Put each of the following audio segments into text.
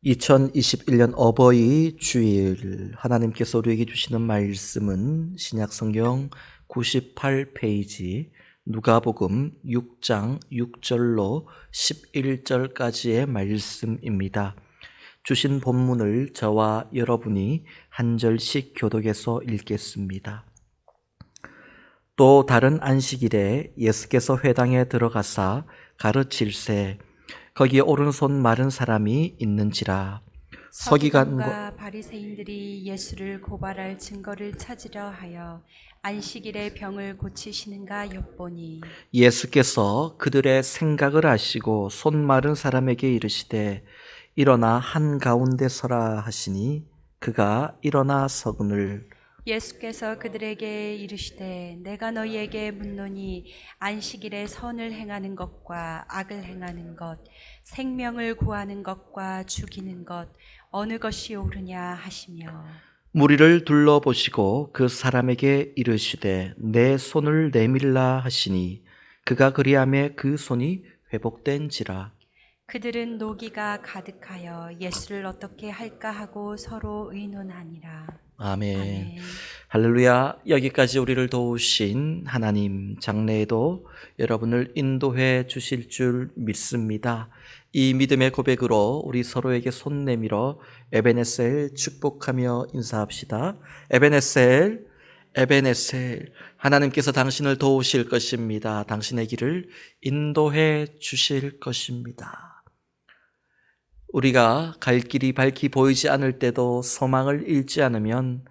(2021년) 어버이 주일, 하나님께서 우리에게 주시는 말씀은 신약성경 98페이지 누가복음 6장 6절로 11절까지의 말씀입니다. 주신 본문을 저와 여러분이 한 절씩 교독해서 읽겠습니다. 또 다른 안식일에 예수께서 회당에 들어가사 가르칠새 거기에 오른손 마른 사람이 있는지라. 서기관과 바리새인들이 예수를 고발할 증거를 찾으려 하여 안식일에 병을 고치시는가 엿보니 예수께서 그들의 생각을 아시고 손 마른 사람에게 이르시되 일어나 한가운데 서라 하시니 그가 일어나 서거늘. 예수께서 그들에게 이르시되 내가 너희에게 묻노니 안식일에 선을 행하는 것과 악을 행하는 것, 생명을 구하는 것과 죽이는 것 어느 것이 옳으냐 하시며 무리를 둘러보시고 그 사람에게 이르시되 내 손을 내밀라 하시니 그가 그리하매 그 손이 회복된지라. 그들은 노기가 가득하여 예수를 어떻게 할까 하고 서로 의논하니라. 아멘. 아멘. 할렐루야. 여기까지 우리를 도우신 하나님, 장래에도 여러분을 인도해 주실 줄 믿습니다. 이 믿음의 고백으로 우리 서로에게 손 내밀어 에베네셀 축복하며 인사합시다. 에베네셀, 에베네셀. 하나님께서 당신을 도우실 것입니다. 당신의 길을 인도해 주실 것입니다. 우리가 갈 길이 밝히 보이지 않을 때도 소망을 잃지 않으면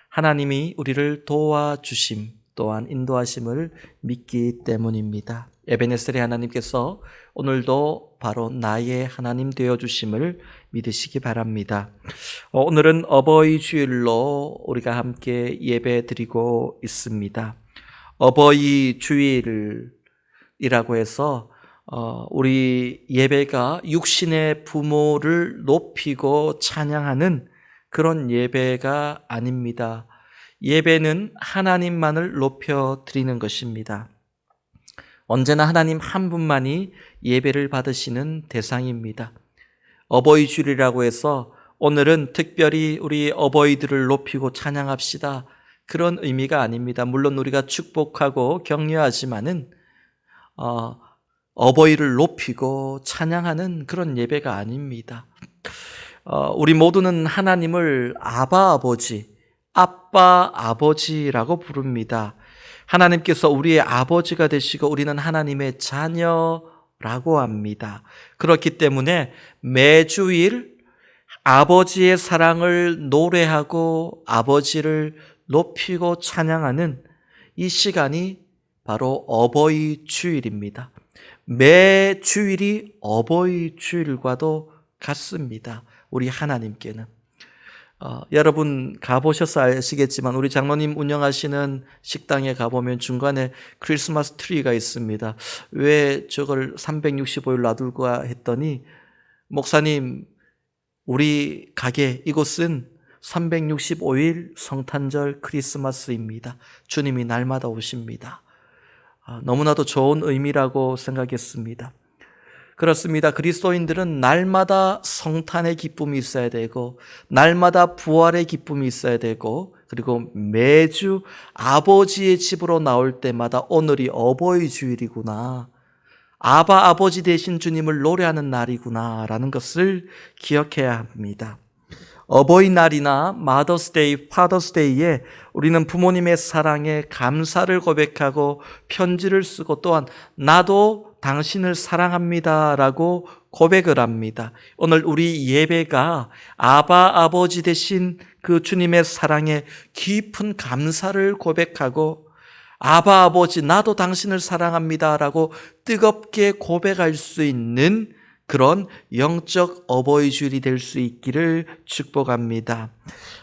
하나님이 우리를 도와주심 또한 인도하심을 믿기 때문입니다. 에베네셀의 하나님께서 오늘도 바로 나의 하나님 되어주심을 믿으시기 바랍니다. 오늘은 어버이 주일로 우리가 함께 예배 드리고 있습니다. 어버이 주일이라고 해서 우리 예배가 육신의 부모를 높이고 찬양하는 그런 예배가 아닙니다. 예배는 하나님만을 높여드리는 것입니다. 언제나 하나님 한 분만이 예배를 받으시는 대상입니다. 어버이 주일이라고 해서 오늘은 특별히 우리 어버이들을 높이고 찬양합시다, 그런 의미가 아닙니다. 물론 우리가 축복하고 격려하지만은 어버이를 높이고 찬양하는 그런 예배가 아닙니다. 우리 모두는 하나님을 아바 아버지, 아빠 아버지라고 부릅니다. 하나님께서 우리의 아버지가 되시고 우리는 하나님의 자녀라고 합니다. 그렇기 때문에 매주일 아버지의 사랑을 노래하고 아버지를 높이고 찬양하는 이 시간이 바로 어버이 주일입니다. 매 주일이 어버이 주일과도 같습니다. 우리 하나님께는. 여러분 가보셔서 아시겠지만 우리 장로님 운영하시는 식당에 가보면 중간에 크리스마스 트리가 있습니다. 왜 저걸 365일 놔둘까 했더니, 목사님, 우리 가게 이곳은 365일 성탄절 크리스마스입니다. 주님이 날마다 오십니다. 너무나도 좋은 의미라고 생각했습니다. 그렇습니다. 그리스도인들은 날마다 성탄의 기쁨이 있어야 되고 날마다 부활의 기쁨이 있어야 되고, 그리고 매주 아버지의 집으로 나올 때마다 오늘이 어버이 주일이구나, 아바 아버지 되신 주님을 노래하는 날이구나 라는 것을 기억해야 합니다. 어버이날이나 마더스데이, 파더스데이에 우리는 부모님의 사랑에 감사를 고백하고 편지를 쓰고 또한 나도 당신을 사랑합니다 라고 고백을 합니다. 오늘 우리 예배가 아바 아버지 되신 그 주님의 사랑에 깊은 감사를 고백하고 아바 아버지 나도 당신을 사랑합니다 라고 뜨겁게 고백할 수 있는 그런 영적 어버이 주일이 될 수 있기를 축복합니다.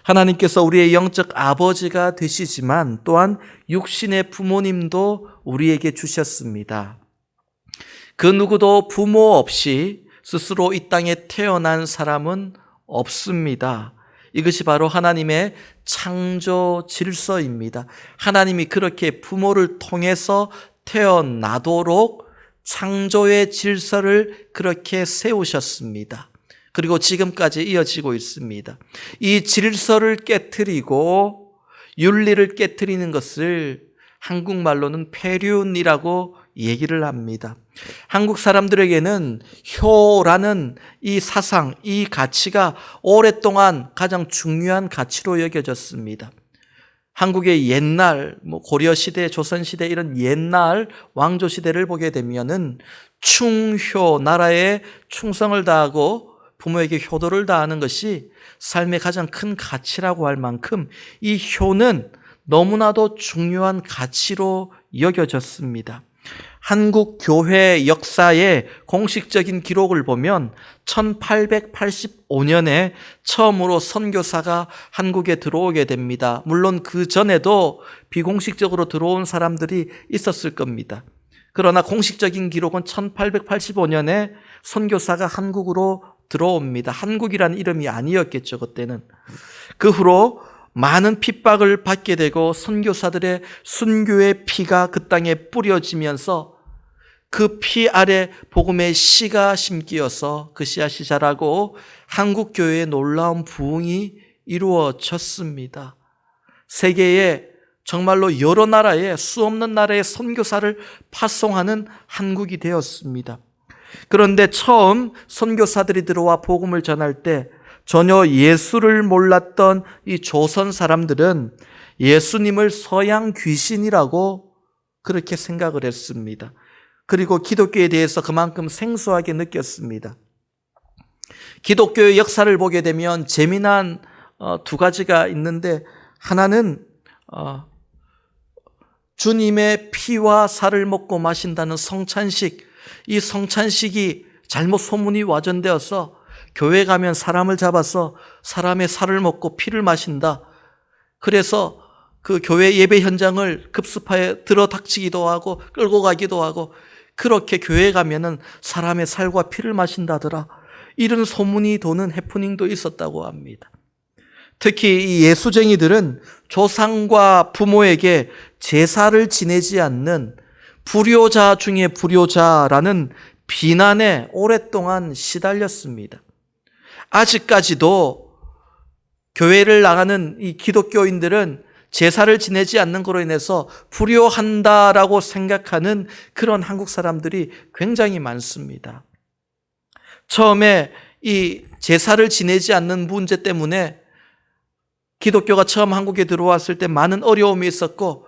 하나님께서 우리의 영적 아버지가 되시지만 또한 육신의 부모님도 우리에게 주셨습니다. 그 누구도 부모 없이 스스로 이 땅에 태어난 사람은 없습니다. 이것이 바로 하나님의 창조 질서입니다. 하나님이 그렇게 부모를 통해서 태어나도록 창조의 질서를 그렇게 세우셨습니다. 그리고 지금까지 이어지고 있습니다. 이 질서를 깨트리고 윤리를 깨트리는 것을 한국말로는 폐륜이라고 얘기를 합니다. 한국 사람들에게는 효라는 이 사상, 이 가치가 오랫동안 가장 중요한 가치로 여겨졌습니다. 한국의 옛날, 고려시대, 조선시대 이런 옛날 왕조시대를 보게 되면은 충효, 나라에 충성을 다하고 부모에게 효도를 다하는 것이 삶의 가장 큰 가치라고 할 만큼 이 효는 너무나도 중요한 가치로 여겨졌습니다. 한국 교회 역사의 공식적인 기록을 보면 1885년에 처음으로 선교사가 한국에 들어오게 됩니다. 물론 그 전에도 비공식적으로 들어온 사람들이 있었을 겁니다. 그러나 공식적인 기록은 1885년에 선교사가 한국으로 들어옵니다. 한국이라는 이름이 아니었겠죠, 그때는. 그 후로 많은 핍박을 받게 되고 선교사들의 순교의 피가 그 땅에 뿌려지면서 그 피 아래 복음의 씨가 심기어서 그 씨앗이 자라고 한국 교회의 놀라운 부흥이 이루어졌습니다. 세계에 정말로 여러 나라에 수없는 나라의 선교사를 파송하는 한국이 되었습니다. 그런데 처음 선교사들이 들어와 복음을 전할 때 전혀 예수를 몰랐던 이 조선 사람들은 예수님을 서양 귀신이라고 그렇게 생각을 했습니다. 그리고 기독교에 대해서 그만큼 생소하게 느꼈습니다. 기독교의 역사를 보게 되면 재미난 두 가지가 있는데, 하나는 주님의 피와 살을 먹고 마신다는 성찬식, 이 성찬식이 잘못 소문이 와전되어서 교회 가면 사람을 잡아서 사람의 살을 먹고 피를 마신다. 그래서 그 교회 예배 현장을 급습하여 들어닥치기도 하고 끌고 가기도 하고, 그렇게 교회 가면은 사람의 살과 피를 마신다더라. 이런 소문이 도는 해프닝도 있었다고 합니다. 특히 이 예수쟁이들은 조상과 부모에게 제사를 지내지 않는 불효자 중에 불효자라는 비난에 오랫동안 시달렸습니다. 아직까지도 교회를 나가는 이 기독교인들은 제사를 지내지 않는 것으로 인해서 불효한다라고 생각하는 그런 한국 사람들이 굉장히 많습니다. 처음에 이 제사를 지내지 않는 문제 때문에 기독교가 처음 한국에 들어왔을 때 많은 어려움이 있었고,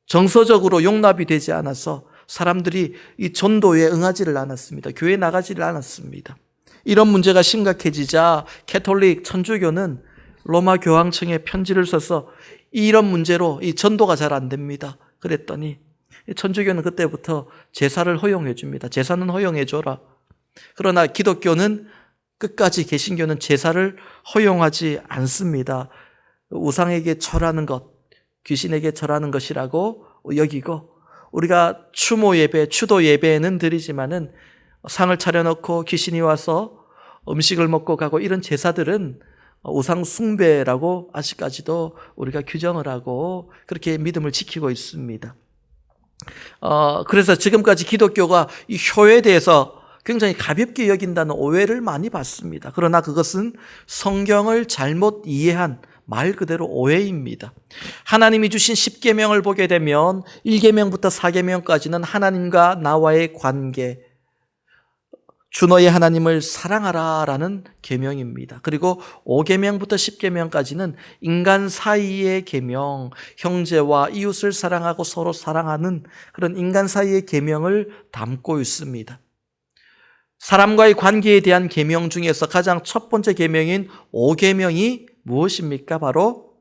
정서적으로 용납이 되지 않아서 사람들이 이 전도에 응하지를 않았습니다. 교회에 나가지를 않았습니다. 이런 문제가 심각해지자 캐톨릭 천주교는 로마 교황청에 편지를 써서 이런 문제로 이 전도가 잘 안 됩니다. 그랬더니 천주교는 그때부터 제사를 허용해 줍니다. 제사는 허용해 줘라. 그러나 기독교는 끝까지, 개신교는 제사를 허용하지 않습니다. 우상에게 절하는 것, 귀신에게 절하는 것이라고 여기고, 우리가 추모 예배, 추도 예배는 드리지만은 상을 차려놓고 귀신이 와서 음식을 먹고 가고 이런 제사들은 우상 숭배라고 아직까지도 우리가 규정을 하고 그렇게 믿음을 지키고 있습니다. 그래서 지금까지 기독교가 이 효에 대해서 굉장히 가볍게 여긴다는 오해를 많이 받습니다. 그러나 그것은 성경을 잘못 이해한 말 그대로 오해입니다. 하나님이 주신 10계명을 보게 되면 1계명부터 4계명까지는 하나님과 나와의 관계, 주 너의 하나님을 사랑하라 라는 계명입니다. 그리고 5계명부터 10계명까지는 인간 사이의 계명, 형제와 이웃을 사랑하고 서로 사랑하는 그런 인간 사이의 계명을 담고 있습니다. 사람과의 관계에 대한 계명 중에서 가장 첫 번째 계명인 5계명이 무엇입니까? 바로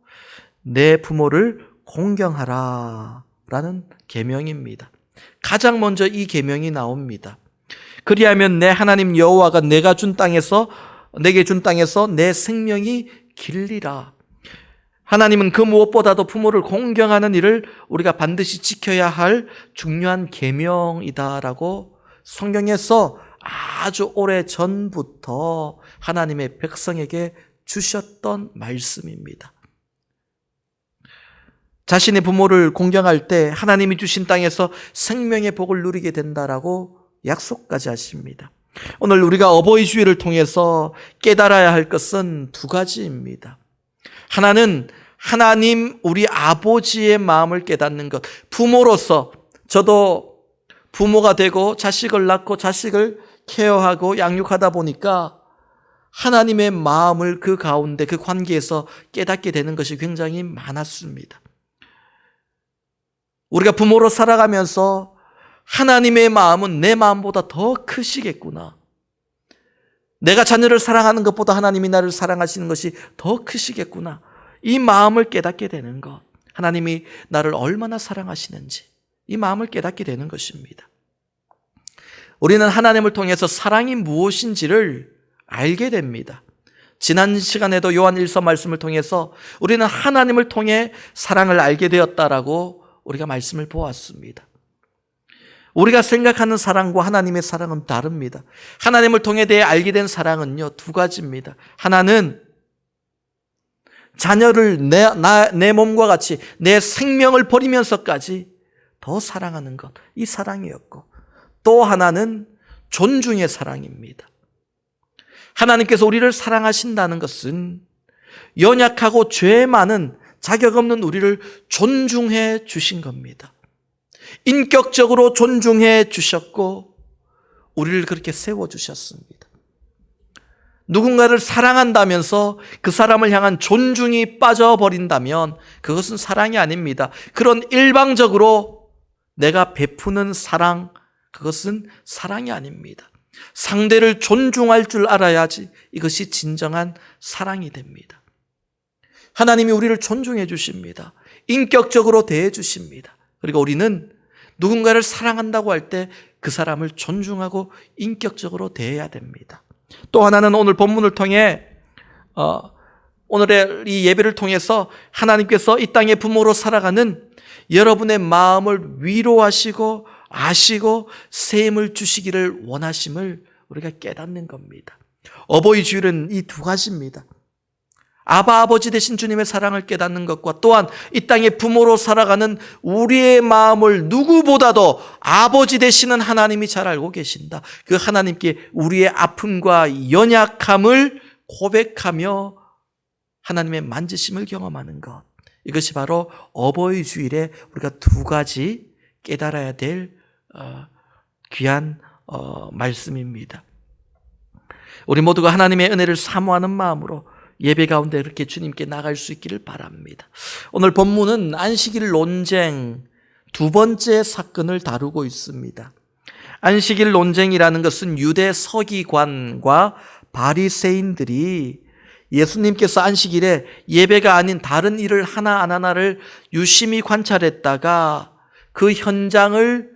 내 부모를 공경하라 라는 계명입니다. 가장 먼저 이 계명이 나옵니다. 그리하면 내 하나님 여호와가 내게 준 땅에서 내 생명이 길리라. 하나님은 그 무엇보다도 부모를 공경하는 일을 우리가 반드시 지켜야 할 중요한 계명이다라고 성경에서 아주 오래 전부터 하나님의 백성에게 주셨던 말씀입니다. 자신의 부모를 공경할 때 하나님이 주신 땅에서 생명의 복을 누리게 된다라고 약속까지 하십니다. 오늘 우리가 어버이 주일을 통해서 깨달아야 할 것은 두 가지입니다. 하나는 하나님 우리 아버지의 마음을 깨닫는 것. 부모로서 저도 부모가 되고 자식을 낳고 자식을 케어하고 양육하다 보니까 하나님의 마음을 그 가운데 그 관계에서 깨닫게 되는 것이 굉장히 많았습니다. 우리가 부모로 살아가면서 하나님의 마음은 내 마음보다 더 크시겠구나. 내가 자녀를 사랑하는 것보다 하나님이 나를 사랑하시는 것이 더 크시겠구나. 이 마음을 깨닫게 되는 것. 하나님이 나를 얼마나 사랑하시는지 이 마음을 깨닫게 되는 것입니다. 우리는 하나님을 통해서 사랑이 무엇인지를 알게 됩니다. 지난 시간에도 요한 1서 말씀을 통해서 우리는 하나님을 통해 사랑을 알게 되었다라고 우리가 말씀을 보았습니다. 우리가 생각하는 사랑과 하나님의 사랑은 다릅니다. 하나님을 통해 대해 알게 된 사랑은요, 두 가지입니다. 하나는 자녀를 내 몸과 같이 내 생명을 버리면서까지 더 사랑하는 것, 이 사랑이었고, 또 하나는 존중의 사랑입니다. 하나님께서 우리를 사랑하신다는 것은 연약하고 죄 많은 자격 없는 우리를 존중해 주신 겁니다. 인격적으로 존중해 주셨고 우리를 그렇게 세워주셨습니다. 누군가를 사랑한다면서 그 사람을 향한 존중이 빠져버린다면 그것은 사랑이 아닙니다. 그런 일방적으로 내가 베푸는 사랑, 그것은 사랑이 아닙니다. 상대를 존중할 줄 알아야지 이것이 진정한 사랑이 됩니다. 하나님이 우리를 존중해 주십니다. 인격적으로 대해 주십니다. 그리고 우리는 누군가를 사랑한다고 할 때 그 사람을 존중하고 인격적으로 대해야 됩니다. 또 하나는 오늘 본문을 통해 오늘의 이 예배를 통해서 하나님께서 이 땅의 부모로 살아가는 여러분의 마음을 위로하시고 아시고 셈을 주시기를 원하심을 우리가 깨닫는 겁니다. 어버이 주일은 이 두 가지입니다. 아버지 되신 주님의 사랑을 깨닫는 것과 또한 이 땅의 부모로 살아가는 우리의 마음을 누구보다도 아버지 되시는 하나님이 잘 알고 계신다. 그 하나님께 우리의 아픔과 연약함을 고백하며 하나님의 만지심을 경험하는 것. 이것이 바로 어버이 주일에 우리가 두 가지 깨달아야 될 귀한 말씀입니다. 우리 모두가 하나님의 은혜를 사모하는 마음으로 예배 가운데 이렇게 주님께 나갈 수 있기를 바랍니다. 오늘 본문은 안식일 논쟁 두 번째 사건을 다루고 있습니다. 안식일 논쟁이라는 것은 유대 서기관과 바리새인들이 예수님께서 안식일에 예배가 아닌 다른 일을 하나 안 하나를 유심히 관찰했다가 그 현장을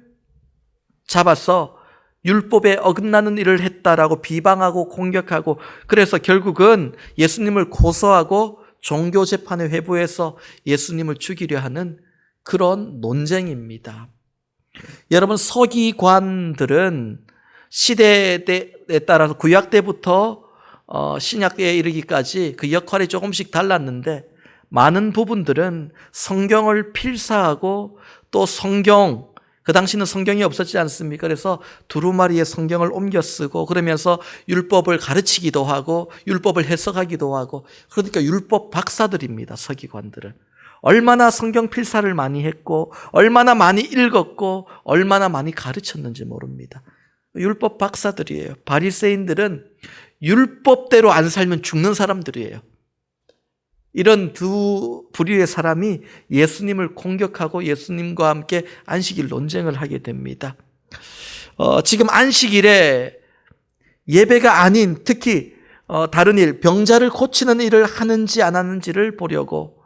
잡아서 율법에 어긋나는 일을 했다라고 비방하고 공격하고 그래서 결국은 예수님을 고소하고 종교재판에 회부해서 예수님을 죽이려 하는 그런 논쟁입니다. 여러분, 서기관들은 시대에 따라서 구약 때부터 신약 때에 이르기까지 그 역할이 조금씩 달랐는데 많은 부분들은 성경을 필사하고 또 그 당시는 성경이 없었지 않습니까? 그래서 두루마리에 성경을 옮겨 쓰고 그러면서 율법을 가르치기도 하고 율법을 해석하기도 하고 그러니까 율법 박사들입니다. 서기관들은. 얼마나 성경 필사를 많이 했고 얼마나 많이 읽었고 얼마나 많이 가르쳤는지 모릅니다. 율법 박사들이에요. 바리새인들은 율법대로 안 살면 죽는 사람들이에요. 이런 두 부류의 사람이 예수님을 공격하고 예수님과 함께 안식일 논쟁을 하게 됩니다. 지금 안식일에 예배가 아닌 특히 다른 일, 병자를 고치는 일을 하는지 안 하는지를 보려고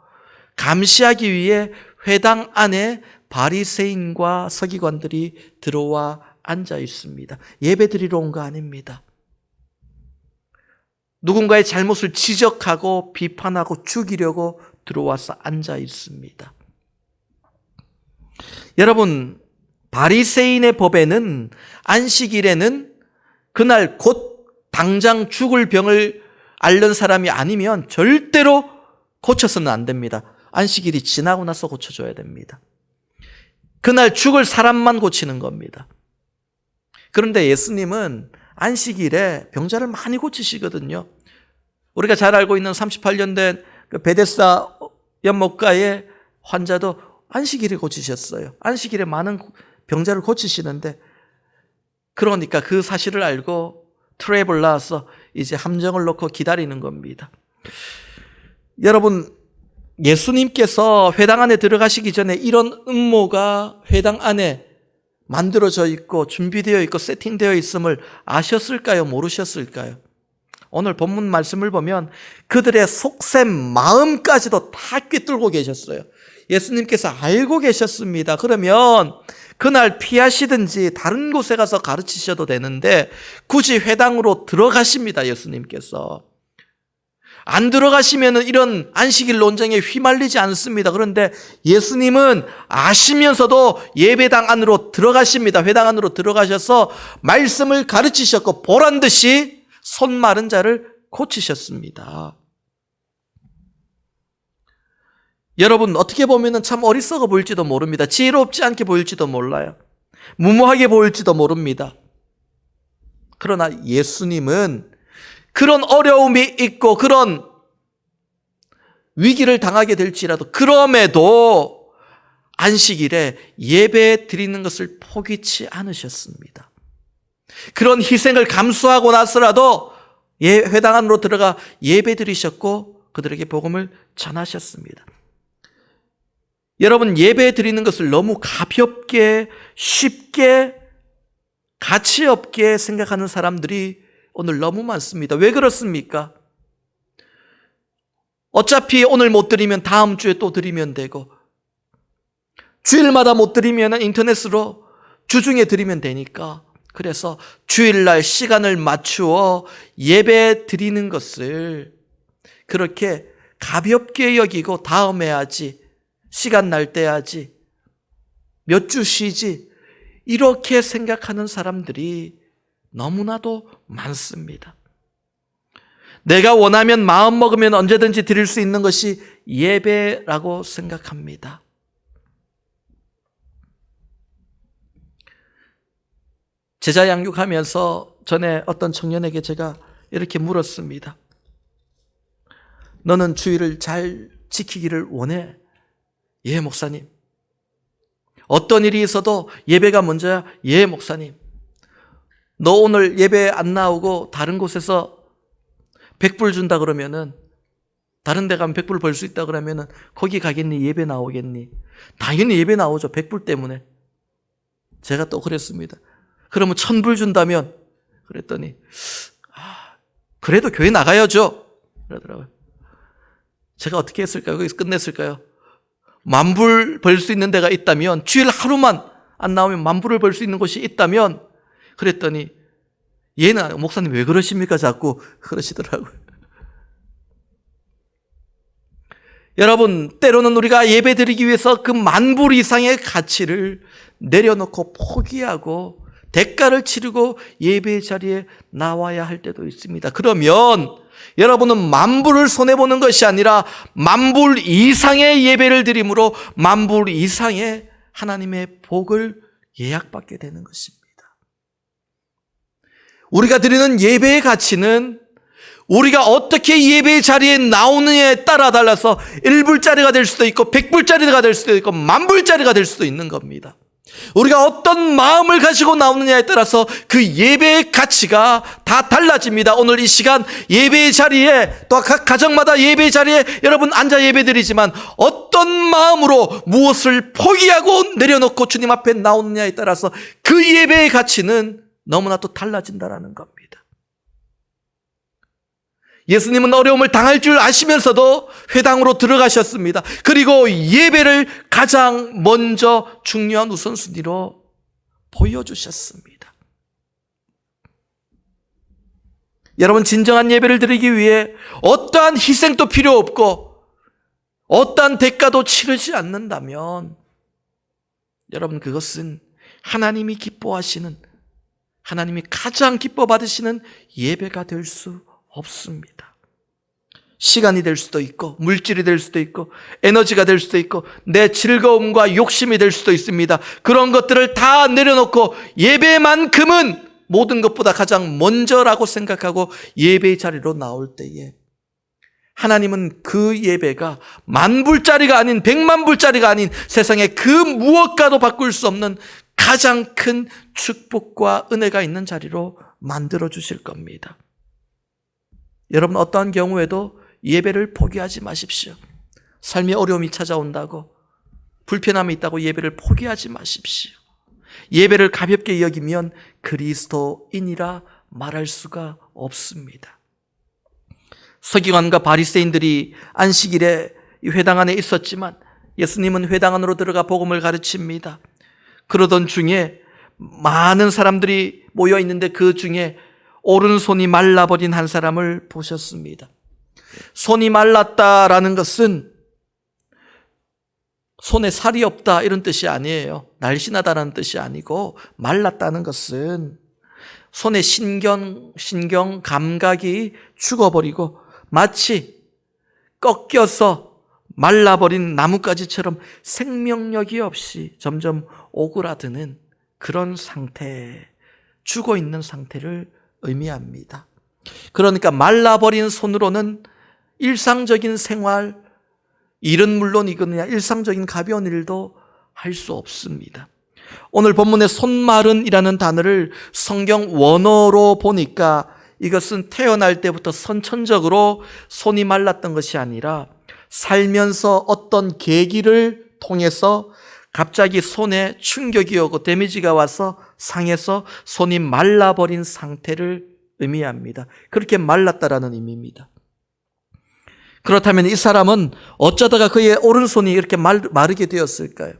감시하기 위해 회당 안에 바리새인과 서기관들이 들어와 앉아 있습니다. 예배 드리러 온 거 아닙니다. 누군가의 잘못을 지적하고 비판하고 죽이려고 들어와서 앉아 있습니다. 여러분, 바리새인의 법에는 안식일에는 그날 곧 당장 죽을 병을 앓는 사람이 아니면 절대로 고쳐서는 안 됩니다. 안식일이 지나고 나서 고쳐줘야 됩니다. 그날 죽을 사람만 고치는 겁니다. 그런데 예수님은 안식일에 병자를 많이 고치시거든요. 우리가 잘 알고 있는 38년 된 베데스다 연못가의 환자도 안식일에 고치셨어요. 안식일에 많은 병자를 고치시는데, 그러니까 그 사실을 알고 트랩을 나와서 이제 함정을 놓고 기다리는 겁니다. 여러분, 예수님께서 회당 안에 들어가시기 전에 이런 음모가 회당 안에 만들어져 있고 준비되어 있고 세팅되어 있음을 아셨을까요? 모르셨을까요? 오늘 본문 말씀을 보면 그들의 속셈 마음까지도 다 꿰뚫고 계셨어요. 예수님께서 알고 계셨습니다. 그러면 그날 피하시든지 다른 곳에 가서 가르치셔도 되는데 굳이 회당으로 들어가십니다. 예수님께서. 안 들어가시면 이런 안식일 논쟁에 휘말리지 않습니다. 그런데 예수님은 아시면서도 예배당 안으로 들어가십니다. 회당 안으로 들어가셔서 말씀을 가르치셨고 보란 듯이 손 마른 자를 고치셨습니다. 여러분, 어떻게 보면 참 어리석어 보일지도 모릅니다. 지혜롭지 않게 보일지도 몰라요. 무모하게 보일지도 모릅니다. 그러나 예수님은 그런 어려움이 있고 그런 위기를 당하게 될지라도 그럼에도 안식일에 예배 드리는 것을 포기치 않으셨습니다. 그런 희생을 감수하고 나서라도 회당 안으로 들어가 예배 드리셨고 그들에게 복음을 전하셨습니다. 여러분, 예배 드리는 것을 너무 가볍게 쉽게 가치 없게 생각하는 사람들이 오늘 너무 많습니다. 왜 그렇습니까? 어차피 오늘 못 드리면 다음 주에 또 드리면 되고, 주일마다 못 드리면 인터넷으로 주중에 드리면 되니까, 그래서 주일날 시간을 맞추어 예배 드리는 것을 그렇게 가볍게 여기고 다음에 하지, 시간 날 때 하지, 몇 주 쉬지, 이렇게 생각하는 사람들이 너무나도 많습니다. 내가 원하면 마음 먹으면 언제든지 드릴 수 있는 것이 예배라고 생각합니다. 제자 양육하면서 전에 어떤 청년에게 제가 이렇게 물었습니다. 너는 주일을 잘 지키기를 원해? 예, 목사님. 어떤 일이 있어도 예배가 먼저야? 예, 목사님. 너 오늘 예배 안 나오고 다른 곳에서 100불 준다 그러면은, 다른 데 가면 100불 벌 수 있다 그러면은 거기 가겠니? 예배 나오겠니? 당연히 예배 나오죠. 100불 때문에. 제가 또 그랬습니다. 그러면 1000불 준다면? 그랬더니 그래도 교회 나가야죠. 그러더라고요. 제가 어떻게 했을까요? 거기서 끝냈을까요? 10,000불 벌 수 있는 데가 있다면, 주일 하루만 안 나오면 10,000불을 벌 수 있는 곳이 있다면, 그랬더니 얘는 목사님 왜 그러십니까? 자꾸 그러시더라고요. 여러분, 때로는 우리가 예배 드리기 위해서 그 10,000불 이상의 가치를 내려놓고 포기하고 대가를 치르고 예배 자리에 나와야 할 때도 있습니다. 그러면 여러분은 10,000불을 손해보는 것이 아니라 10,000불 이상의 예배를 드림으로 10,000불 이상의 하나님의 복을 예약받게 되는 것입니다. 우리가 드리는 예배의 가치는 우리가 어떻게 예배 자리에 나오느냐에 따라 달라서 1불짜리가 될 수도 있고 100불짜리가 될 수도 있고 10,000불짜리가 될 수도 있는 겁니다. 우리가 어떤 마음을 가지고 나오느냐에 따라서 그 예배의 가치가 다 달라집니다. 오늘 이 시간 예배의 자리에, 또 각 가정마다 예배의 자리에 여러분 앉아 예배드리지만 어떤 마음으로 무엇을 포기하고 내려놓고 주님 앞에 나오느냐에 따라서 그 예배의 가치는 너무나 또 달라진다라는 겁니다. 예수님은 어려움을 당할 줄 아시면서도 회당으로 들어가셨습니다. 그리고 예배를 가장 먼저 중요한 우선순위로 보여주셨습니다. 여러분, 진정한 예배를 드리기 위해 어떠한 희생도 필요 없고 어떠한 대가도 치르지 않는다면 여러분, 그것은 하나님이 기뻐하시는, 하나님이 가장 기뻐 받으시는 예배가 될 수 없습니다. 시간이 될 수도 있고 물질이 될 수도 있고 에너지가 될 수도 있고 내 즐거움과 욕심이 될 수도 있습니다. 그런 것들을 다 내려놓고 예배만큼은 모든 것보다 가장 먼저라고 생각하고 예배의 자리로 나올 때에 하나님은 그 예배가 10,000불짜리가 아닌 1,000,000불짜리가 아닌 세상에 그 무엇과도 바꿀 수 없는 가장 큰 축복과 은혜가 있는 자리로 만들어 주실 겁니다. 여러분, 어떠한 경우에도 예배를 포기하지 마십시오. 삶의 어려움이 찾아온다고, 불편함이 있다고 예배를 포기하지 마십시오. 예배를 가볍게 여기면 그리스도인이라 말할 수가 없습니다. 서기관과 바리새인들이 안식일에 회당 안에 있었지만 예수님은 회당 안으로 들어가 복음을 가르칩니다. 그러던 중에 많은 사람들이 모여 있는데 그 중에 오른손이 말라버린 한 사람을 보셨습니다. 손이 말랐다라는 것은 손에 살이 없다 이런 뜻이 아니에요. 날씬하다는 뜻이 아니고, 말랐다는 것은 손의 신경 감각이 죽어버리고 마치 꺾여서 말라버린 나뭇가지처럼 생명력이 없이 점점 오그라드는 그런 상태, 죽어있는 상태를 의미합니다. 그러니까 말라버린 손으로는 일상적인 생활, 일은 물론이거든요, 일상적인 가벼운 일도 할 수 없습니다. 오늘 본문의 손마른이라는 단어를 성경 원어로 보니까 이것은 태어날 때부터 선천적으로 손이 말랐던 것이 아니라 살면서 어떤 계기를 통해서 갑자기 손에 충격이 오고 데미지가 와서 상해서 손이 말라버린 상태를 의미합니다. 그렇게 말랐다라는 의미입니다. 그렇다면 이 사람은 어쩌다가 그의 오른손이 이렇게 마르게 되었을까요?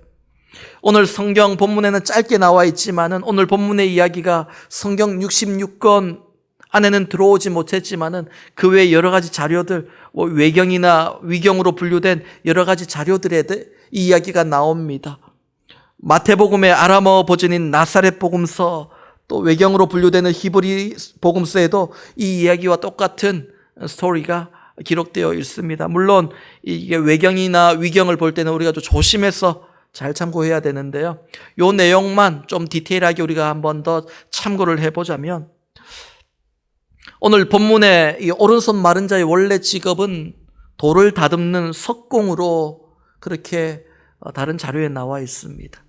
오늘 성경 본문에는 짧게 나와 있지만은 오늘 본문의 이야기가 성경 66권 안에는 들어오지 못했지만은 그 외에 여러 가지 자료들, 외경이나 위경으로 분류된 여러 가지 자료들에 이 이야기가 나옵니다. 마태복음의 아람어 버전인 나사렛 복음서, 또 외경으로 분류되는 히브리 복음서에도 이 이야기와 똑같은 스토리가 기록되어 있습니다. 물론 이게 외경이나 위경을 볼 때는 우리가 좀 조심해서 잘 참고해야 되는데요. 이 내용만 좀 디테일하게 우리가 한 번 더 참고를 해보자면, 오늘 본문의 이 오른손 마른 자의 원래 직업은 돌을 다듬는 석공으로 그렇게 다른 자료에 나와 있습니다.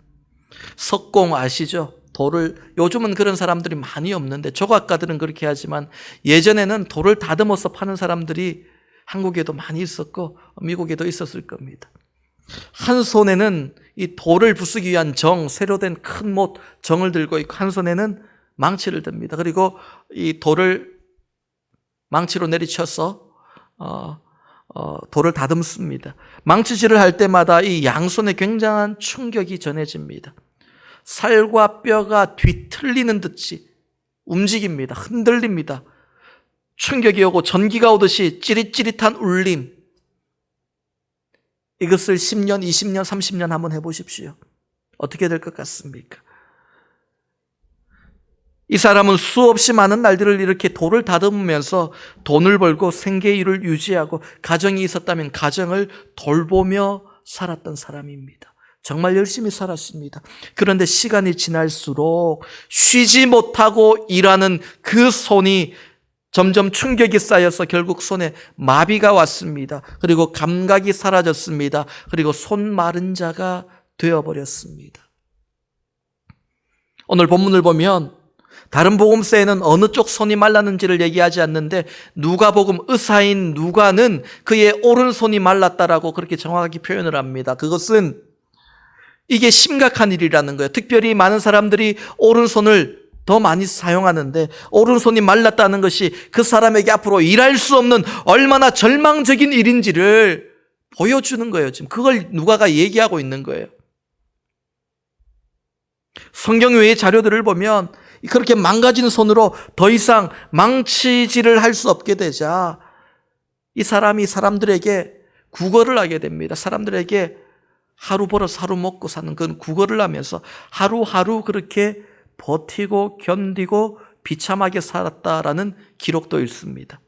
석공 아시죠? 돌을, 요즘은 그런 사람들이 많이 없는데 조각가들은 그렇게 하지만 예전에는 돌을 다듬어서 파는 사람들이 한국에도 많이 있었고 미국에도 있었을 겁니다. 한 손에는 이 돌을 부수기 위한 새로 된 큰 못, 정을 들고 있고 한 손에는 망치를 듭니다. 그리고 이 돌을 망치로 내리쳐서 돌을 다듬습니다. 망치질을 할 때마다 이 양손에 굉장한 충격이 전해집니다. 살과 뼈가 뒤틀리는 듯이 움직입니다. 흔들립니다. 충격이 오고 전기가 오듯이 찌릿찌릿한 울림. 이것을 10년, 20년, 30년 한번 해보십시오. 어떻게 될 것 같습니까? 이 사람은 수없이 많은 날들을 이렇게 돌을 다듬으면서 돈을 벌고 생계율을 유지하고 가정이 있었다면 가정을 돌보며 살았던 사람입니다. 정말 열심히 살았습니다. 그런데 시간이 지날수록 쉬지 못하고 일하는 그 손이 점점 충격이 쌓여서 결국 손에 마비가 왔습니다. 그리고 감각이 사라졌습니다. 그리고 손 마른 자가 되어버렸습니다. 오늘 본문을 보면 다른 복음서에는 어느 쪽 손이 말랐는지를 얘기하지 않는데 누가복음 의사인 누가는 그의 오른손이 말랐다라고 그렇게 정확하게 표현을 합니다. 그것은 이게 심각한 일이라는 거예요. 특별히 많은 사람들이 오른손을 더 많이 사용하는데 오른손이 말랐다는 것이 그 사람에게 앞으로 일할 수 없는 얼마나 절망적인 일인지를 보여주는 거예요. 지금 그걸 누가가 얘기하고 있는 거예요. 성경 외의 자료들을 보면 그렇게 망가진 손으로 더 이상 망치질을 할 수 없게 되자 이 사람이 사람들에게 구걸을 하게 됩니다. 사람들에게 하루 벌어서 하루 먹고 사는 그런 구걸을 하면서 하루하루 그렇게 버티고 견디고 비참하게 살았다라는 기록도 있습니다.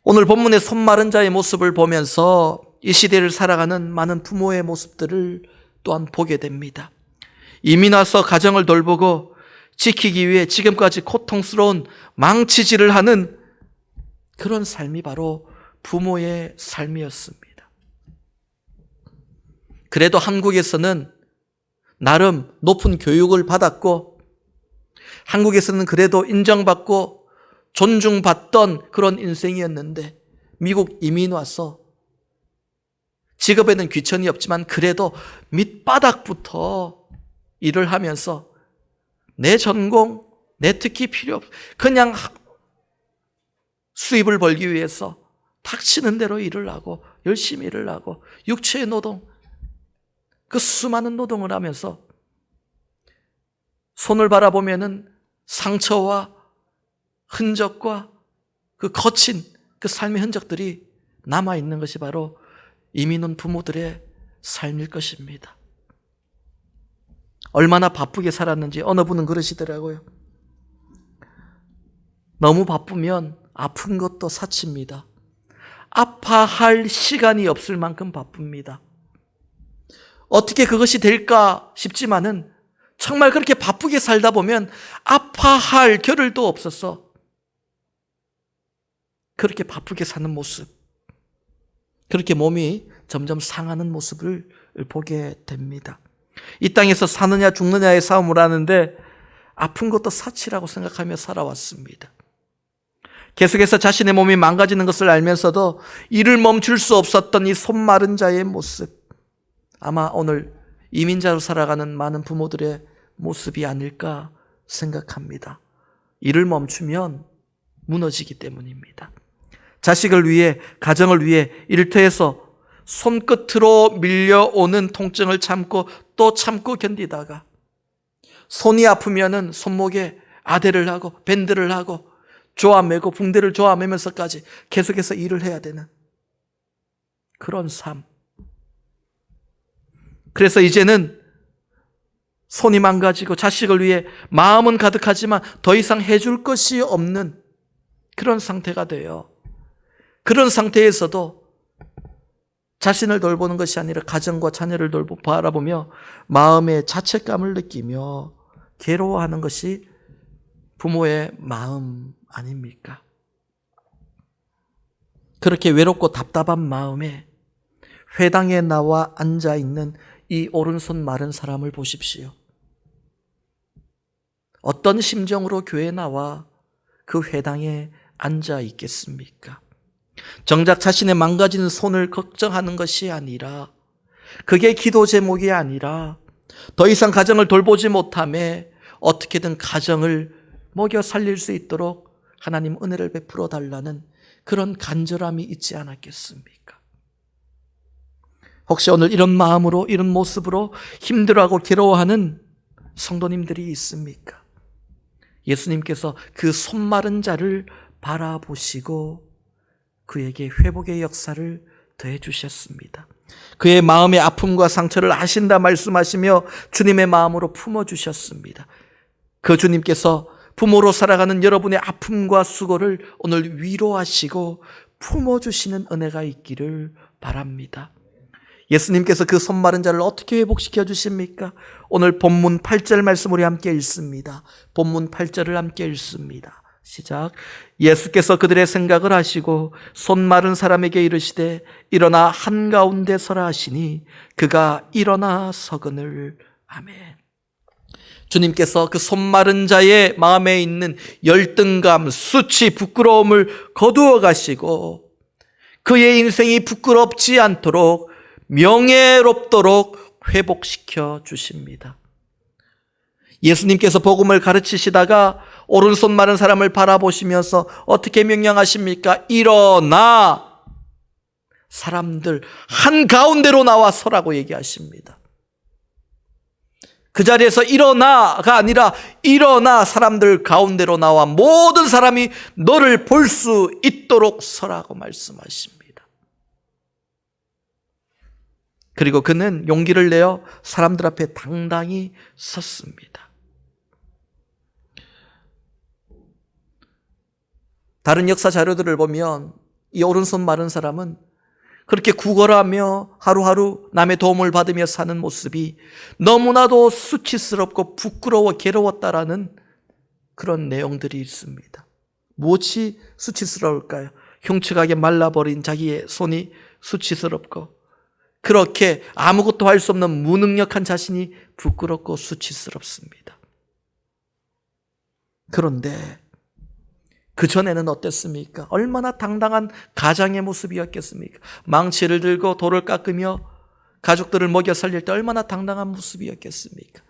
오늘 본문의 손 마른 자의 모습을 보면서 이 시대를 살아가는 많은 부모의 모습들을 또한 보게 됩니다. 이민 와서 가정을 돌보고 지키기 위해 지금까지 고통스러운 망치질을 하는 그런 삶이 바로 부모의 삶이었습니다. 그래도 한국에서는 나름 높은 교육을 받았고 한국에서는 그래도 인정받고 존중받던 그런 인생이었는데 미국 이민 와서 직업에는 귀천이 없지만 그래도 밑바닥부터 일을 하면서 내 전공, 내 특기 필요 없 그냥 수입을 벌기 위해서 닥치는 대로 일을 하고 열심히 일을 하고 육체의 노동, 그 수많은 노동을 하면서 손을 바라보면은 상처와 흔적과 그 거친 그 삶의 흔적들이 남아있는 것이 바로 이민 온 부모들의 삶일 것입니다. 얼마나 바쁘게 살았는지 어느 분은 그러시더라고요. 너무 바쁘면 아픈 것도 사치입니다. 아파할 시간이 없을 만큼 바쁩니다. 어떻게 그것이 될까 싶지만은 정말 그렇게 바쁘게 살다 보면 아파할 겨를도 없어서 그렇게 바쁘게 사는 모습, 그렇게 몸이 점점 상하는 모습을 보게 됩니다. 이 땅에서 사느냐 죽느냐의 싸움을 하는데 아픈 것도 사치라고 생각하며 살아왔습니다. 계속해서 자신의 몸이 망가지는 것을 알면서도 이를 멈출 수 없었던 이 손 마른 자의 모습, 아마 오늘 이민자로 살아가는 많은 부모들의 모습이 아닐까 생각합니다. 이를 멈추면 무너지기 때문입니다. 자식을 위해, 가정을 위해 일터에서 손끝으로 밀려오는 통증을 참고 또 참고 견디다가 손이 아프면은 손목에 아대를 하고 밴드를 하고 조아매고 붕대를 조아매면서까지 계속해서 일을 해야 되는 그런 삶. 그래서 이제는 손이 망가지고 자식을 위해 마음은 가득하지만 더 이상 해줄 것이 없는 그런 상태가 돼요. 그런 상태에서도 자신을 돌보는 것이 아니라 가정과 자녀를 바라보며 마음의 자책감을 느끼며 괴로워하는 것이 부모의 마음 아닙니까? 그렇게 외롭고 답답한 마음에 회당에 나와 앉아있는 이 오른손 마른 사람을 보십시오. 어떤 심정으로 교회에 나와 그 회당에 앉아 있겠습니까? 정작 자신의 망가진 손을 걱정하는 것이 아니라, 그게 기도 제목이 아니라 더 이상 가정을 돌보지 못함에 어떻게든 가정을 먹여 살릴 수 있도록 하나님 은혜를 베풀어 달라는 그런 간절함이 있지 않았겠습니까? 혹시 오늘 이런 마음으로, 이런 모습으로 힘들어하고 괴로워하는 성도님들이 있습니까? 예수님께서 그 손 마른 자를 바라보시고 그에게 회복의 역사를 더해 주셨습니다. 그의 마음의 아픔과 상처를 아신다 말씀하시며 주님의 마음으로 품어주셨습니다. 그 주님께서 부모로 살아가는 여러분의 아픔과 수고를 오늘 위로하시고 품어주시는 은혜가 있기를 바랍니다. 예수님께서 그 손 마른 자를 어떻게 회복시켜 주십니까? 오늘 본문 8절 말씀 우리 함께 읽습니다. 본문 8절을 함께 읽습니다. 시작. 예수께서 그들의 생각을 하시고 손 마른 사람에게 이르시되 일어나 한가운데 서라 하시니 그가 일어나 서거늘. 아멘. 주님께서 그 손 마른 자의 마음에 있는 열등감, 수치, 부끄러움을 거두어 가시고 그의 인생이 부끄럽지 않도록 명예롭도록 회복시켜 주십니다. 예수님께서 복음을 가르치시다가 오른손 마른 사람을 바라보시면서 어떻게 명령하십니까? 일어나 사람들 한가운데로 나와 서라고 얘기하십니다. 그 자리에서 일어나가 아니라 일어나 사람들 가운데로 나와 모든 사람이 너를 볼 수 있도록 서라고 말씀하십니다. 그리고 그는 용기를 내어 사람들 앞에 당당히 섰습니다. 다른 역사 자료들을 보면 이 오른손 마른 사람은 그렇게 구걸하며 하루하루 남의 도움을 받으며 사는 모습이 너무나도 수치스럽고 부끄러워 괴로웠다라는 그런 내용들이 있습니다. 무엇이 수치스러울까요? 흉측하게 말라버린 자기의 손이 수치스럽고 그렇게 아무것도 할 수 없는 무능력한 자신이 부끄럽고 수치스럽습니다. 그런데 그전에는 어땠습니까? 얼마나 당당한 가장의 모습이었겠습니까? 망치를 들고 돌을 깎으며 가족들을 먹여 살릴 때 얼마나 당당한 모습이었겠습니까?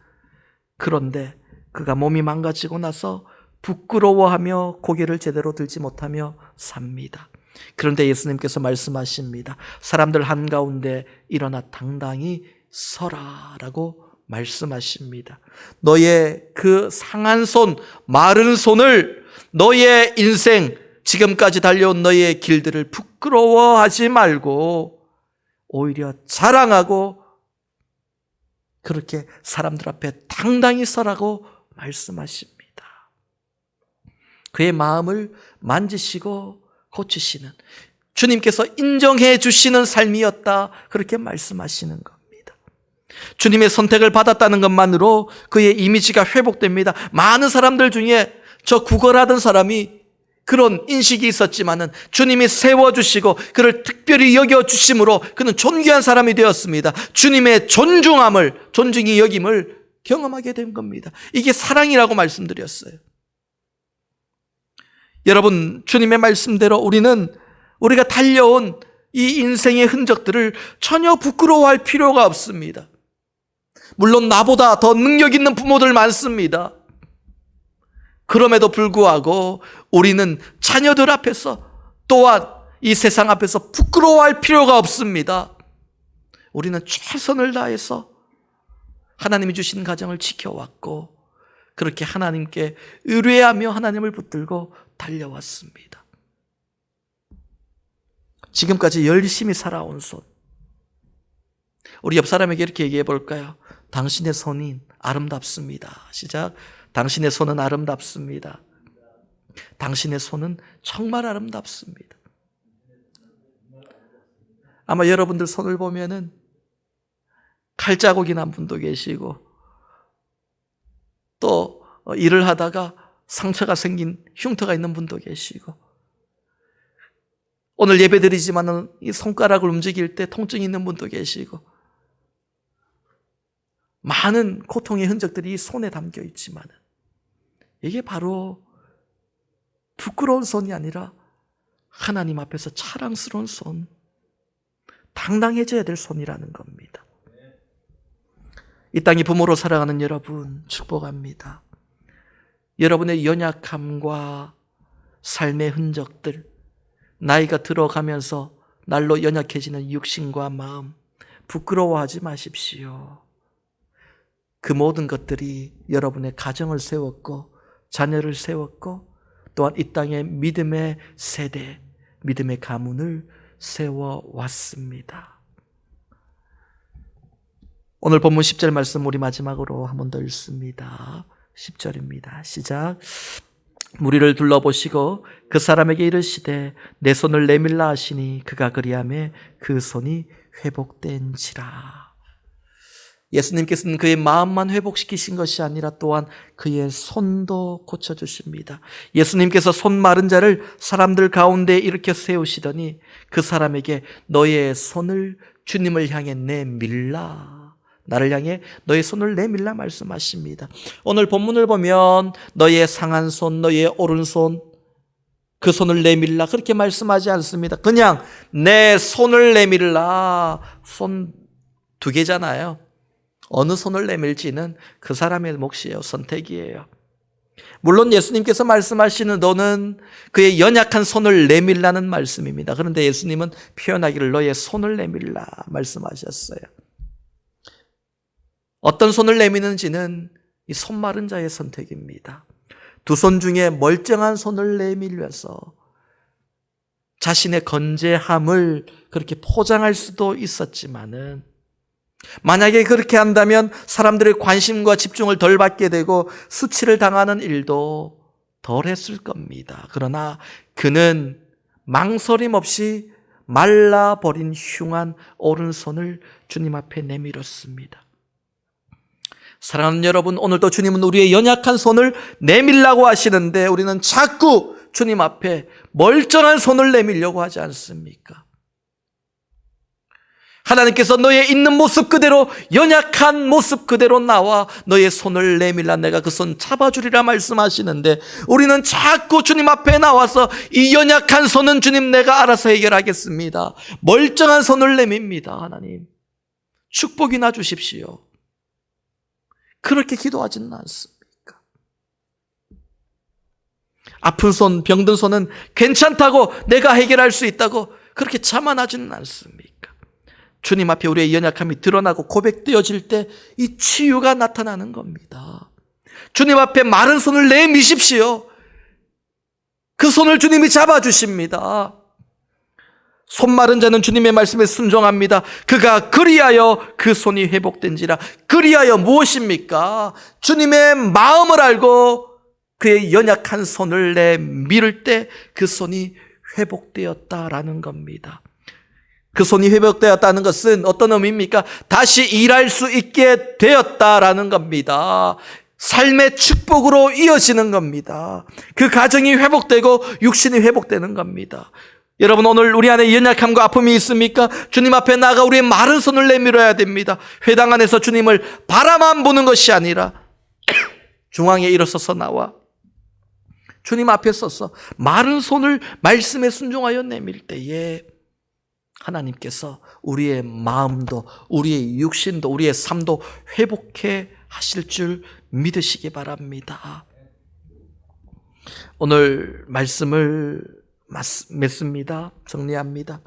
그런데 그가 몸이 망가지고 나서 부끄러워하며 고개를 제대로 들지 못하며 삽니다. 그런데 예수님께서 말씀하십니다. 사람들 한가운데 일어나 당당히 서라라고 말씀하십니다. 너의 그 상한 손, 마른 손을 너의 인생, 지금까지 달려온 너의 길들을 부끄러워하지 말고 오히려 자랑하고 그렇게 사람들 앞에 당당히 서라고 말씀하십니다. 그의 마음을 만지시고 고치시는, 주님께서 인정해 주시는 삶이었다, 그렇게 말씀하시는 겁니다. 주님의 선택을 받았다는 것만으로 그의 이미지가 회복됩니다. 많은 사람들 중에 저 구걸하던 사람이 그런 인식이 있었지만은 주님이 세워주시고 그를 특별히 여겨주심으로 그는 존귀한 사람이 되었습니다. 주님의 존중이 여김을 경험하게 된 겁니다. 이게 사랑이라고 말씀드렸어요. 여러분, 주님의 말씀대로 우리가 달려온 이 인생의 흔적들을 전혀 부끄러워할 필요가 없습니다. 물론 나보다 더 능력 있는 부모들 많습니다. 그럼에도 불구하고 우리는 자녀들 앞에서 또한 이 세상 앞에서 부끄러워할 필요가 없습니다. 우리는 최선을 다해서 하나님이 주신 가정을 지켜왔고 그렇게 하나님께 의뢰하며 하나님을 붙들고 달려왔습니다. 지금까지 열심히 살아온 손. 우리 옆 사람에게 이렇게 얘기해 볼까요? 당신의 손이 아름답습니다. 시작. 당신의 손은 아름답습니다. 당신의 손은 정말 아름답습니다. 아마 여러분들 손을 보면은 칼자국이 난 분도 계시고 또 일을 하다가 상처가 생긴 흉터가 있는 분도 계시고 오늘 예배드리지만은 이 손가락을 움직일 때 통증이 있는 분도 계시고 많은 고통의 흔적들이 이 손에 담겨 있지만은 이게 바로 부끄러운 손이 아니라 하나님 앞에서 자랑스러운 손, 당당해져야 될 손이라는 겁니다. 이 땅의 부모로 살아가는 여러분 축복합니다. 여러분의 연약함과 삶의 흔적들, 나이가 들어가면서 날로 연약해지는 육신과 마음, 부끄러워하지 마십시오. 그 모든 것들이 여러분의 가정을 세웠고 자녀를 세웠고 또한 이 땅의 믿음의 세대, 믿음의 가문을 세워왔습니다. 오늘 본문 10절 말씀 우리 마지막으로 한 번 더 읽습니다. 10절입니다. 시작. 무리를 둘러보시고 그 사람에게 이르시되 내 손을 내밀라 하시니 그가 그리하매 그 손이 회복된지라. 예수님께서는 그의 마음만 회복시키신 것이 아니라 또한 그의 손도 고쳐주십니다. 예수님께서 손 마른 자를 사람들 가운데 이렇게 세우시더니 그 사람에게 너의 손을 주님을 향해 내밀라, 나를 향해 너의 손을 내밀라 말씀하십니다. 오늘 본문을 보면 너의 상한 손, 너의 오른손, 그 손을 내밀라 그렇게 말씀하지 않습니다. 그냥 내 손을 내밀라. 손 두 개잖아요. 어느 손을 내밀지는 그 사람의 몫이에요. 선택이에요. 물론 예수님께서 말씀하시는 너는 그의 연약한 손을 내밀라는 말씀입니다. 그런데 예수님은 표현하기를 너의 손을 내밀라 말씀하셨어요. 어떤 손을 내미는지는 이 손 마른 자의 선택입니다. 두 손 중에 멀쩡한 손을 내밀면서 자신의 건재함을 그렇게 포장할 수도 있었지만은, 만약에 그렇게 한다면 사람들의 관심과 집중을 덜 받게 되고 수치를 당하는 일도 덜 했을 겁니다. 그러나 그는 망설임 없이 말라버린 흉한 오른손을 주님 앞에 내밀었습니다. 사랑하는 여러분, 오늘도 주님은 우리의 연약한 손을 내밀라고 하시는데 우리는 자꾸 주님 앞에 멀쩡한 손을 내밀려고 하지 않습니까? 하나님께서 너의 있는 모습 그대로, 연약한 모습 그대로 나와 너의 손을 내밀라 내가 그 손 잡아주리라 말씀하시는데, 우리는 자꾸 주님 앞에 나와서 이 연약한 손은 주님 내가 알아서 해결하겠습니다, 멀쩡한 손을 내밉니다. 하나님 축복이나 주십시오. 그렇게 기도하지는 않습니까? 아픈 손, 병든 손은 괜찮다고, 내가 해결할 수 있다고 그렇게 자만하지는 않습니까? 주님 앞에 우리의 연약함이 드러나고 고백되어질 때 이 치유가 나타나는 겁니다. 주님 앞에 마른 손을 내미십시오. 그 손을 주님이 잡아주십니다. 손 마른 자는 주님의 말씀에 순종합니다. 그가 그리하여 그 손이 회복된지라. 그리하여 무엇입니까? 주님의 마음을 알고 그의 연약한 손을 내밀을 때 그 손이 회복되었다라는 겁니다. 그 손이 회복되었다는 것은 어떤 의미입니까? 다시 일할 수 있게 되었다라는 겁니다. 삶의 축복으로 이어지는 겁니다. 그 가정이 회복되고 육신이 회복되는 겁니다. 여러분, 오늘 우리 안에 연약함과 아픔이 있습니까? 주님 앞에 나아가 우리의 마른 손을 내밀어야 됩니다. 회당 안에서 주님을 바라만 보는 것이 아니라 중앙에 일어서서 나와 주님 앞에 서서 마른 손을 말씀에 순종하여 내밀 때에 하나님께서 우리의 마음도, 우리의 육신도, 우리의 삶도 회복해 하실 줄 믿으시기 바랍니다. 오늘 말씀을 맺습니다. 정리합니다.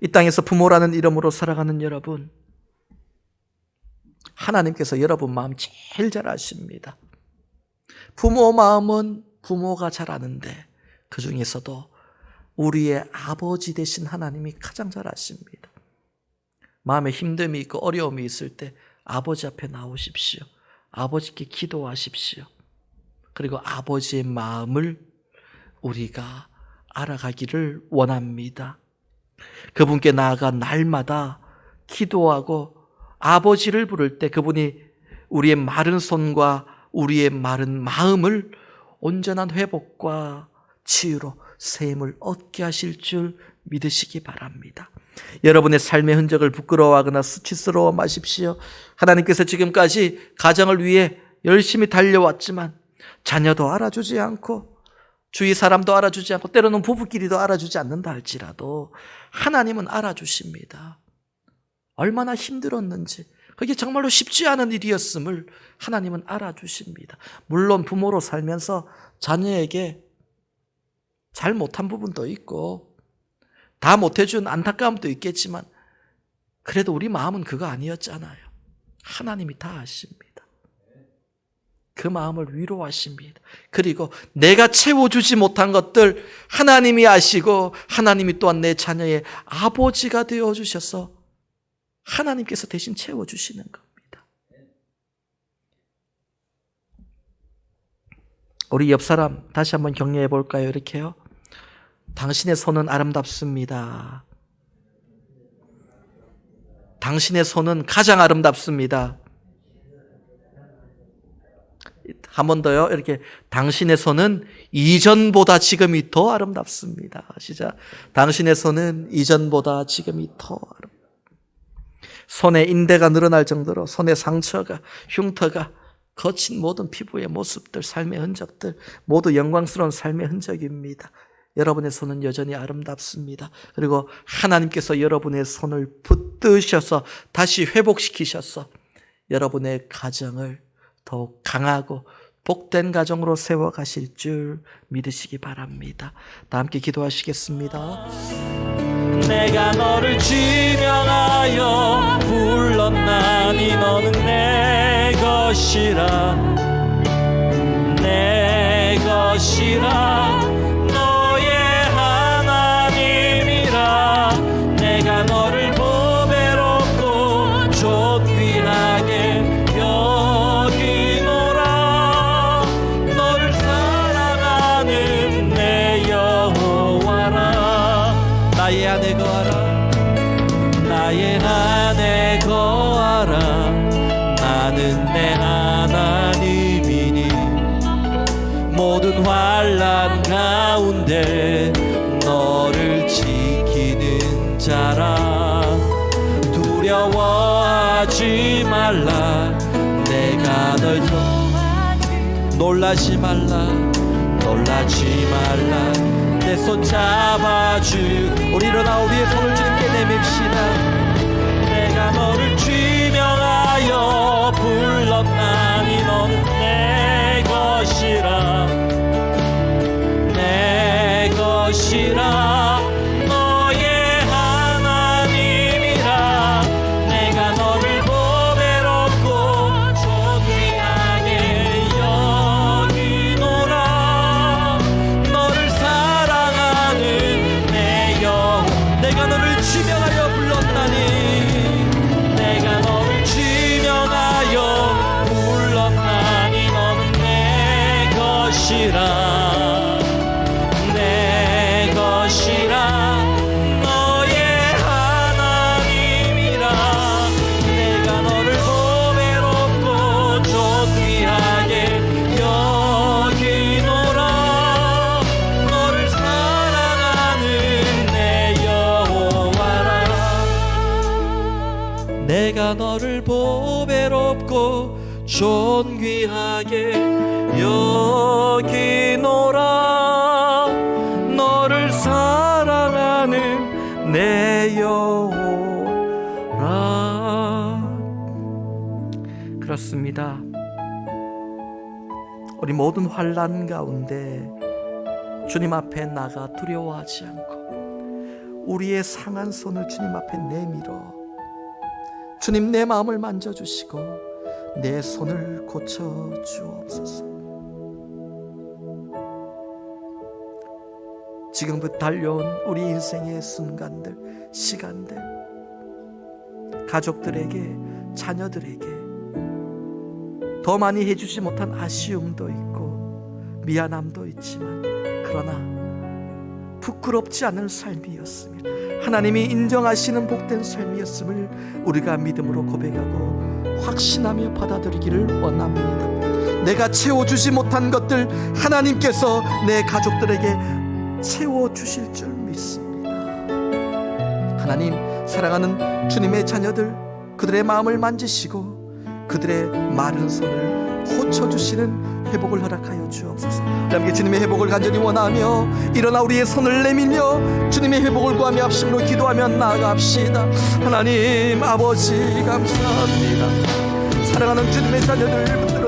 이 땅에서 부모라는 이름으로 살아가는 여러분, 하나님께서 여러분 마음 제일 잘 아십니다. 부모 마음은 부모가 잘 아는데 그 중에서도 우리의 아버지 되신 하나님이 가장 잘 아십니다. 마음에 힘듦이 있고 어려움이 있을 때 아버지 앞에 나오십시오. 아버지께 기도하십시오. 그리고 아버지의 마음을 우리가 알아가기를 원합니다. 그분께 나아가 날마다 기도하고 아버지를 부를 때 그분이 우리의 마른 손과 우리의 마른 마음을 온전한 회복과 치유로 샘을 얻게 하실 줄 믿으시기 바랍니다. 여러분의 삶의 흔적을 부끄러워하거나 수치스러워 마십시오. 하나님께서 지금까지 가정을 위해 열심히 달려왔지만 자녀도 알아주지 않고 주위 사람도 알아주지 않고 때로는 부부끼리도 알아주지 않는다 할지라도 하나님은 알아주십니다. 얼마나 힘들었는지, 그게 정말로 쉽지 않은 일이었음을 하나님은 알아주십니다. 물론 부모로 살면서 자녀에게 잘 못한 부분도 있고 다 못해준 안타까움도 있겠지만 그래도 우리 마음은 그거 아니었잖아요. 하나님이 다 아십니다. 그 마음을 위로하십니다. 그리고 내가 채워주지 못한 것들 하나님이 아시고 하나님이 또한 내 자녀의 아버지가 되어주셔서 하나님께서 대신 채워주시는 겁니다. 우리 옆 사람 다시 한번 격려해 볼까요? 이렇게요. 당신의 손은 아름답습니다. 당신의 손은 가장 아름답습니다. 한 번 더요. 이렇게 당신의 손은 이전보다 지금이 더 아름답습니다. 시작. 당신의 손은 이전보다 지금이 더 아름답습니다. 손에 인대가 늘어날 정도로 손의 상처가, 흉터가, 거친 모든 피부의 모습들, 삶의 흔적들 모두 영광스러운 삶의 흔적입니다. 여러분의 손은 여전히 아름답습니다. 그리고 하나님께서 여러분의 손을 붙드셔서 다시 회복시키셔서 여러분의 가정을 더욱 강하고 복된 가정으로 세워가실 줄 믿으시기 바랍니다. 다 함께 기도하시겠습니다. 내가 너를 지명하여 불렀나니 너는 내 것이라 내 것이라 너의 하나님이라 내가 너를 보배롭고 존귀하게 여기노라 너를 사랑하는 내 여호와라 나의 안에 거하라 나의 안에 거하라 나는 내 하나님이니 모든 환난 가운데 너를 지키는 자라 두려워하지 말라 내가 널 놀라지 말라 놀라지 말라 내 손 잡아주 우리 일어나 우리의 손을 주님께 내밉시다. 내가 너를 지명하여 불렀나니 너는 내 것이라 내 것이라 너의 하나님이라 내가 너를 보배롭고 존귀하게 여기노라 너를 사랑하는 내 영 내가 너를 지명하여 불렀나니 내가 너를 지명하여 불렀나니 너는 내 것이라 내 것이라 너의 하나님이라 내가 너를 보배롭고 존귀하게 여기노라 너를 사랑하는 내 여호와라 내가 너를 보배롭고 존귀하게 여기노라 너를 사랑하는 내 여호와라 그렇습니다. 우리 모든 환난 가운데 주님 앞에 나가 두려워하지 않고 우리의 상한 손을 주님 앞에 내밀어 주님 내 마음을 만져주시고 내 손을 고쳐주옵소서. 지금부터 달려온 우리 인생의 순간들, 시간들, 가족들에게, 자녀들에게 더 많이 해주지 못한 아쉬움도 있고 미안함도 있지만 그러나 부끄럽지 않은 삶이었습니다. 하나님이 인정하시는 복된 삶이었음을 우리가 믿음으로 고백하고 확신하며 받아들이기를 원합니다. 내가 채워주지 못한 것들 하나님께서 내 가족들에게 채워주실 줄 믿습니다. 하나님, 사랑하는 주님의 자녀들, 그들의 마음을 만지시고 그들의 마른 손을 고쳐주시는 회복을 허락하여 주옵소서. 함께 주님의 회복을 간절히 원하며 일어나 우리의 손을 내밀며 주님의 회복을 구하며 합심으로 기도하며 나아갑시다. 하나님 아버지 감사합니다. 사랑하는 주님의 자녀들 붙들어